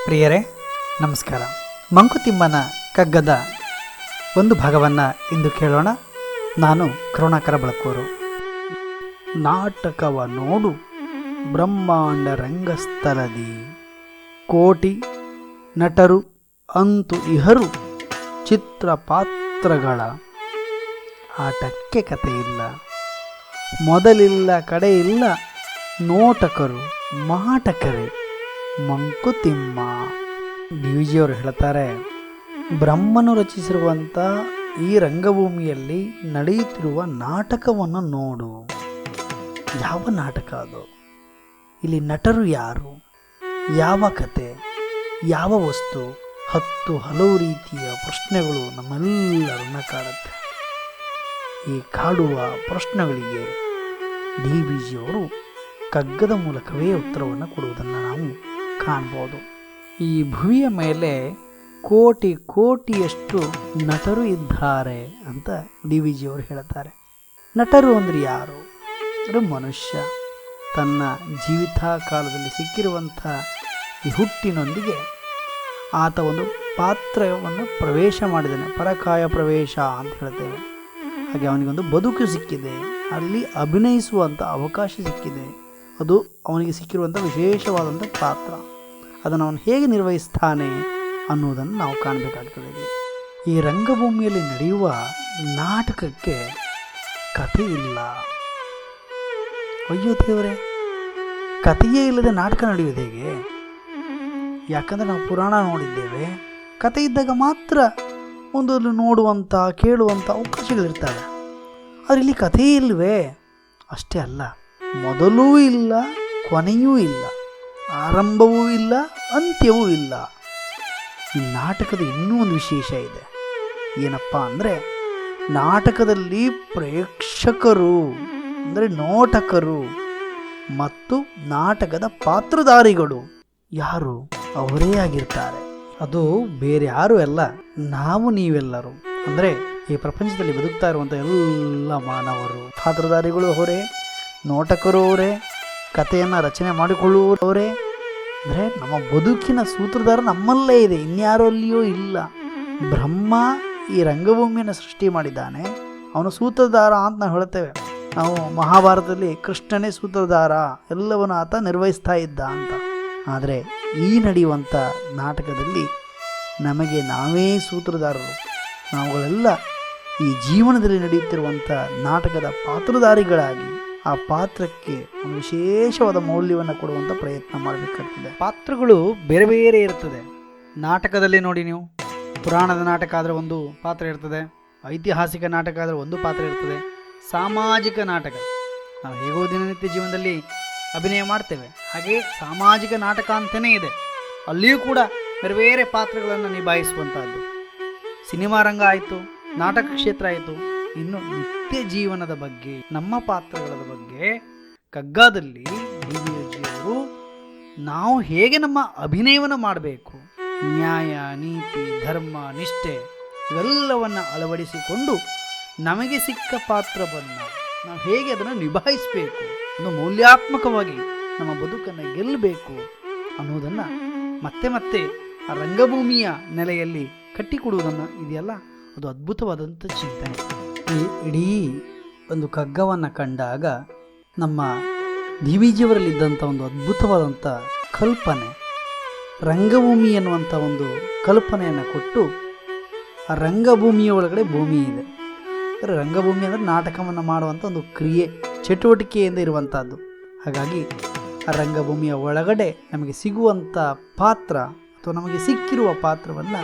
ಪ್ರಿಯರೇ ನಮಸ್ಕಾರ. ಮಂಕುತಿಮ್ಮನ ಕಗ್ಗದ ಒಂದು ಭಾಗವನ್ನು ಇಂದು ಕೇಳೋಣ. ನಾನು ಕರುಣಾಕರ ಬಳಕೂರು. ನಾಟಕವ ನೋಡು ಬ್ರಹ್ಮಾಂಡ ರಂಗಸ್ಥಳದಿ, ಕೋಟಿ ನಟರು ಅಂತು ಇಹರು ಚಿತ್ರ ಪಾತ್ರಗಳ ಆಟಕ್ಕೆ ಕತೆ ಇಲ್ಲ, ಮೊದಲಿಲ್ಲ ಕಡೆ ಇಲ್ಲ ನೋಟಕರು ಮಾಟಕರೇ ಮಂಕುತಿಮ್ಮ. ಡಿವಿಜಿಯವರು ಹೇಳ್ತಾರೆ, ಬ್ರಹ್ಮನು ರಚಿಸಿರುವಂಥ ಈ ರಂಗಭೂಮಿಯಲ್ಲಿ ನಡೆಯುತ್ತಿರುವ ನಾಟಕವನ್ನು ನೋಡು. ಯಾವ ನಾಟಕ ಅದು? ಇಲ್ಲಿ ನಟರು ಯಾರು, ಯಾವ ಕತೆ, ಯಾವ ವಸ್ತು? ಹಲವು ರೀತಿಯ ಪ್ರಶ್ನೆಗಳು ನಮ್ಮೆಲ್ಲರನ್ನ ಕಾಡುತ್ತೆ. ಈ ಕಾಡುವ ಪ್ರಶ್ನೆಗಳಿಗೆ ಡಿವಿಜಿಯವರು ಕಗ್ಗದ ಮೂಲಕವೇ ಉತ್ತರವನ್ನು ಕೊಡುವುದನ್ನು ನಾವು ಕಾಣ್ಬೋದು. ಈ ಭುವಿಯ ಮೇಲೆ ಕೋಟಿಯಷ್ಟು ನಟರು ಇದ್ದಾರೆ ಅಂತ ಡಿವಿಜಿಯವರು ಹೇಳ್ತಾರೆ. ನಟರು ಅಂದರೆ ಯಾರು? ಅಂದರೆ ಮನುಷ್ಯ ತನ್ನ ಜೀವಿತ ಕಾಲದಲ್ಲಿ ಸಿಕ್ಕಿರುವಂಥ ಈ ಹುಟ್ಟಿನೊಂದಿಗೆ ಆತ ಒಂದು ಪಾತ್ರವನ್ನು ಪ್ರವೇಶ ಮಾಡಿದ್ದಾನೆ. ಪರಕಾಯ ಪ್ರವೇಶ ಅಂತ ಹೇಳ್ತೇವೆ. ಹಾಗೆ ಅವನಿಗೊಂದು ಬದುಕು ಸಿಕ್ಕಿದೆ, ಅಲ್ಲಿ ಅಭಿನಯಿಸುವಂಥ ಅವಕಾಶ ಸಿಕ್ಕಿದೆ. ಅದು ಅವನಿಗೆ ಸಿಕ್ಕಿರುವಂಥ ವಿಶೇಷವಾದಂಥ ಪಾತ್ರ. ಅದನ್ನು ಅವನು ಹೇಗೆ ನಿರ್ವಹಿಸ್ತಾನೆ ಅನ್ನೋದನ್ನು ನಾವು ಕಾಣಬೇಕಾಗ್ತದೆ. ಈ ರಂಗಭೂಮಿಯಲ್ಲಿ ನಡೆಯುವ ನಾಟಕಕ್ಕೆ ಕಥೆ ಇಲ್ಲ. ಅಯ್ಯೋ ದೇವರೇ, ಕಥೆಯೇ ಇಲ್ಲದೆ ನಾಟಕ ನಡೆಯೋದು ಹೇಗೆ? ಯಾಕಂದರೆ ನಾವು ಪುರಾಣ ನೋಡಿದ್ದೇವೆ. ಕಥೆ ಇದ್ದಾಗ ಮಾತ್ರ ಒಂದೊಂದು ನೋಡುವಂಥ ಕೇಳುವಂಥ ಅವಕಾಶಗಳಿರ್ತವೆ. ಆದರೆ ಇಲ್ಲಿ ಕಥೆಯೇ ಇಲ್ಲವೇ? ಅಷ್ಟೇ ಅಲ್ಲ, ಮೊದಲೂ ಇಲ್ಲ, ಕೊನೆಯೂ ಇಲ್ಲ, ಆರಂಭವೂ ಇಲ್ಲ, ಅಂತ್ಯವೂ ಇಲ್ಲ. ಈ ನಾಟಕದ ಇನ್ನೂ ಒಂದು ವಿಶೇಷ ಇದೆ. ಏನಪ್ಪ ಅಂದರೆ, ನಾಟಕದಲ್ಲಿ ಪ್ರೇಕ್ಷಕರು ಅಂದರೆ ನೋಟಕರು ಮತ್ತು ನಾಟಕದ ಪಾತ್ರಧಾರಿಗಳು ಯಾರು? ಅವರೇ ಆಗಿರ್ತಾರೆ. ಅದು ಬೇರೆ ಯಾರೂ ಅಲ್ಲ, ನಾವು ನೀವೆಲ್ಲರೂ. ಅಂದರೆ ಈ ಪ್ರಪಂಚದಲ್ಲಿ ಬದುಕ್ತಾ ಇರುವಂಥ ಎಲ್ಲ ಮಾನವರು ಪಾತ್ರಧಾರಿಗಳು ಅವರೇ, ನೋಟಕರು ಅವರೇ, ಕಥೆಯನ್ನು ರಚನೆ ಮಾಡಿಕೊಳ್ಳುವವರೇ. ಅಂದರೆ ನಮ್ಮ ಬದುಕಿನ ಸೂತ್ರಧಾರ ನಮ್ಮಲ್ಲೇ ಇದೆ, ಇನ್ಯಾರಲ್ಲಿಯೂ ಇಲ್ಲ. ಬ್ರಹ್ಮ ಈ ರಂಗಭೂಮಿಯನ್ನು ಸೃಷ್ಟಿ ಮಾಡಿದ್ದಾನೆ, ಅವನು ಸೂತ್ರಧಾರ ಅಂತ ನಾವು ಹೇಳ್ತೇವೆ. ನಾವು ಮಹಾಭಾರತದಲ್ಲಿ ಕೃಷ್ಣನೇ ಸೂತ್ರಧಾರ, ಎಲ್ಲವನ್ನು ಆತ ನಿರ್ವಹಿಸ್ತಾ ಇದ್ದ ಅಂತ. ಆದರೆ ಈ ನಡೆಯುವಂಥ ನಾಟಕದಲ್ಲಿ ನಮಗೆ ನಾವೇ ಸೂತ್ರಧಾರರು. ನಾವುಗಳೆಲ್ಲ ಈ ಜೀವನದಲ್ಲಿ ನಡೆಯುತ್ತಿರುವಂಥ ನಾಟಕದ ಪಾತ್ರಧಾರಿಗಳಾಗಿ ಆ ಪಾತ್ರಕ್ಕೆ ಒಂದು ವಿಶೇಷವಾದ ಮೌಲ್ಯವನ್ನು ಕೊಡುವಂಥ ಪ್ರಯತ್ನ ಮಾಡಬೇಕಾಗ್ತದೆ. ಪಾತ್ರಗಳು ಬೇರೆ ಬೇರೆ ಇರ್ತದೆ. ನಾಟಕದಲ್ಲಿ ನೋಡಿ ನೀವು, ಪುರಾಣದ ನಾಟಕ ಆದರೆ ಒಂದು ಪಾತ್ರ ಇರ್ತದೆ, ಐತಿಹಾಸಿಕ ನಾಟಕ ಆದರೆ ಒಂದು ಪಾತ್ರ ಇರ್ತದೆ, ಸಾಮಾಜಿಕ ನಾಟಕ ನಾವು ಹೇಗೋ ದಿನನಿತ್ಯ ಜೀವನದಲ್ಲಿ ಅಭಿನಯ ಮಾಡ್ತೇವೆ, ಹಾಗೆ ಸಾಮಾಜಿಕ ನಾಟಕ ಅಂತಲೇ ಇದೆ. ಅಲ್ಲಿಯೂ ಕೂಡ ಬೇರೆ ಬೇರೆ ಪಾತ್ರಗಳನ್ನು ನಿಭಾಯಿಸುವಂಥದ್ದು. ಸಿನಿಮಾ ರಂಗ ಆಯಿತು, ನಾಟಕ ಕ್ಷೇತ್ರ ಆಯಿತು, ಇನ್ನು ನಿತ್ಯ ಜೀವನದ ಬಗ್ಗೆ, ನಮ್ಮ ಪಾತ್ರಗಳ ಬಗ್ಗೆ ಕಗ್ಗದಲ್ಲಿ ಡಿವಿಜಿಯವರು ನಾವು ಹೇಗೆ ನಮ್ಮ ಅಭಿನಯವನ್ನು ಮಾಡಬೇಕು, ನ್ಯಾಯ, ನೀತಿ, ಧರ್ಮ, ನಿಷ್ಠೆ ಇವೆಲ್ಲವನ್ನು ಅಳವಡಿಸಿಕೊಂಡು ನಮಗೆ ಸಿಕ್ಕ ಪಾತ್ರವನ್ನು ನಾವು ಹೇಗೆ ಅದನ್ನು ನಿಭಾಯಿಸಬೇಕು, ಒಂದು ಮೌಲ್ಯಾತ್ಮಕವಾಗಿ ನಮ್ಮ ಬದುಕನ್ನು ಗೆಲ್ಲಬೇಕು ಅನ್ನೋದನ್ನು ಮತ್ತೆ ಮತ್ತೆ ಆ ರಂಗಭೂಮಿಯ ನೆಲೆಯಲ್ಲಿ ಕಟ್ಟಿಕೊಡುವುದನ್ನು ಇದೆಯಲ್ಲ, ಅದು ಅದ್ಭುತವಾದಂಥ ಚಿಂತನೆ. ಈ ಇಡೀ ಒಂದು ಕಗ್ಗವನ್ನು ಕಂಡಾಗ ನಮ್ಮ ಡಿವಿಜಿಯವರಲ್ಲಿದ್ದಂಥ ಒಂದು ಅದ್ಭುತವಾದಂಥ ಕಲ್ಪನೆ, ರಂಗಭೂಮಿ ಎನ್ನುವಂಥ ಒಂದು ಕಲ್ಪನೆಯನ್ನು ಕೊಟ್ಟು, ಆ ರಂಗಭೂಮಿಯ ಒಳಗಡೆ ಭೂಮಿ ಇದೆ. ರಂಗಭೂಮಿ ಅಂದರೆ ನಾಟಕವನ್ನು ಮಾಡುವಂಥ ಒಂದು ಕ್ರಿಯೆ, ಚಟುವಟಿಕೆಯಿಂದ ಇರುವಂಥದ್ದು. ಹಾಗಾಗಿ ಆ ರಂಗಭೂಮಿಯ ಒಳಗಡೆ ನಮಗೆ ಸಿಗುವಂಥ ಪಾತ್ರ ಅಥವಾ ನಮಗೆ ಸಿಕ್ಕಿರುವ ಪಾತ್ರವನ್ನು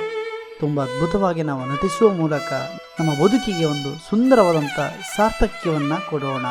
ತುಂಬ ಅದ್ಭುತವಾಗಿ ನಾವು ನಟಿಸುವ ಮೂಲಕ ನಮ್ಮ ಬದುಕಿಗೆ ಒಂದು ಸುಂದರವಾದಂಥ ಸಾರ್ಥಕ್ಯವನ್ನು ಕೊಡೋಣ.